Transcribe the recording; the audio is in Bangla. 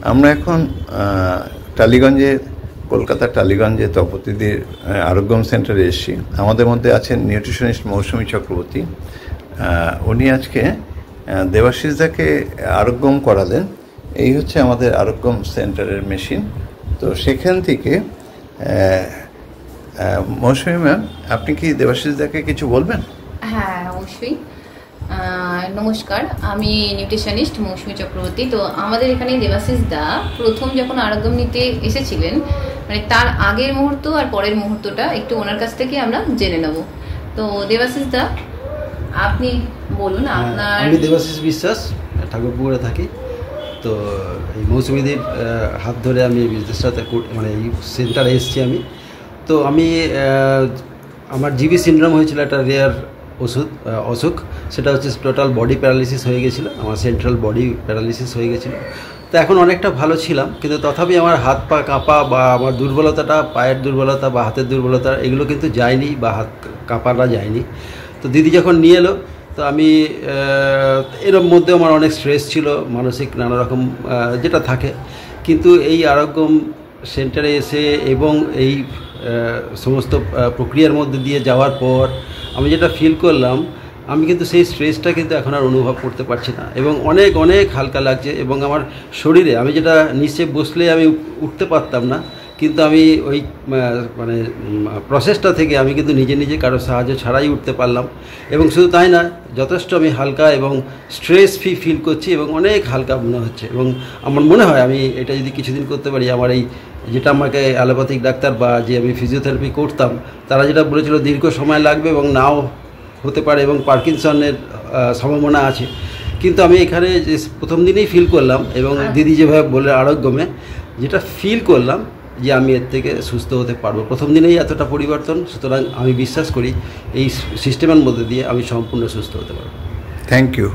আমরা এখন টালিগঞ্জে, কলকাতার টালিগঞ্জে তপতিদির আরোগ্যম সেন্টারে এসেছি। আমাদের মধ্যে আছেন নিউট্রিশনিস্ট মৌসুমী চক্রবর্তী। উনি আজকে দেবাশিসদাকে আরোগ্যম করালেন। এই হচ্ছে আমাদের আরোগ্যম সেন্টারের মেশিন। তো সেখান থেকে মৌসুমী ম্যাম, আপনি কি দেবাশিসদাকে কিছু বলবেন? হ্যাঁ, অবশ্যই। নমস্কার, আমি নিউট্রিশনিস্ট মৌসুমী চক্রবর্তী। তো আমাদের এখানে দেবাশিস দা প্রথম যখন আরোগ্যম নিতে এসেছিলেন, মানে তার আগের মুহূর্ত আর পরের মুহূর্তটা একটু ওনার কাছ থেকে আমরা জেনে নেব। তো দেবাশিস দা, আপনি বলুন আপনার। আমি দেবাশিস বিশ্বাস, ঠাকুরপুকুরে থাকি। তো এই মৌসুমীদের হাত ধরে আমি বিজনেসটাতে মানে এই সেন্টারে এসেছি আমি। তো আমি আমার জিবি সিনড্রোম হয়েছিল, একটা রেয়ার অসুখ। সেটা হচ্ছে টোটাল বডি প্যারালিসিস হয়ে গেছিলো, আমার সেন্ট্রাল বডি প্যারালিসিস হয়ে গেছিলো। তো এখন অনেকটা ভালো ছিলাম, কিন্তু তথাপি আমার হাত পা কাঁপা বা আমার দুর্বলতাটা, পায়ের দুর্বলতা বা হাতের দুর্বলতা, এগুলো কিন্তু যায়নি, বা হাত কাঁপাটা যায়নি। তো দিদি যখন নিয়ে এলো, তো আমি এর মধ্যে আমার অনেক স্ট্রেস ছিল, মানসিক নানা রকম যেটা থাকে। কিন্তু এই আরোগ্যম সেন্টারে এসে এবং এই সমস্ত প্রক্রিয়ার মধ্যে দিয়ে যাওয়ার পর আমি যেটা ফিল করলাম, আমি কিন্তু সেই স্ট্রেসটা কিন্তু এখন আর অনুভব করতে পারছি না, এবং অনেক অনেক হালকা লাগছে। এবং আমার শরীরে, আমি যেটা নিচে বসলে আমি উঠতে পারতাম না, কিন্তু আমি ওই মানে প্রসেসটা থেকে আমি কিন্তু নিজে নিজে কারোর সাহায্য ছাড়াই উঠতে পারলাম। এবং শুধু তাই না, যথেষ্ট আমি হালকা এবং স্ট্রেস ফ্রি ফিল করছি, এবং অনেক হালকা মনে হচ্ছে। এবং আমার মনে হয় আমি এটা যদি কিছুদিন করতে পারি, আমার এই যেটা আমাকে অ্যালোপ্যাথিক ডাক্তার বা যে আমি ফিজিওথেরাপি করতাম, তারা যেটা বলেছিল দীর্ঘ সময় লাগবে এবং নাও হতে পারে, এবং পার্কিনসনের সম্ভাবনা আছে। কিন্তু আমি এখানে যে প্রথম দিনেই ফিল করলাম, এবং দিদি যেভাবে বলে আরোগ্যমে যেটা ফিল করলাম, যে আমি এর থেকে সুস্থ হতে পারবো প্রথম দিনেই এতটা পরিবর্তন। সুতরাং আমি বিশ্বাস করি এই সিস্টেমের মধ্যে দিয়ে আমি সম্পূর্ণ সুস্থ হতে পারবো। Thank you.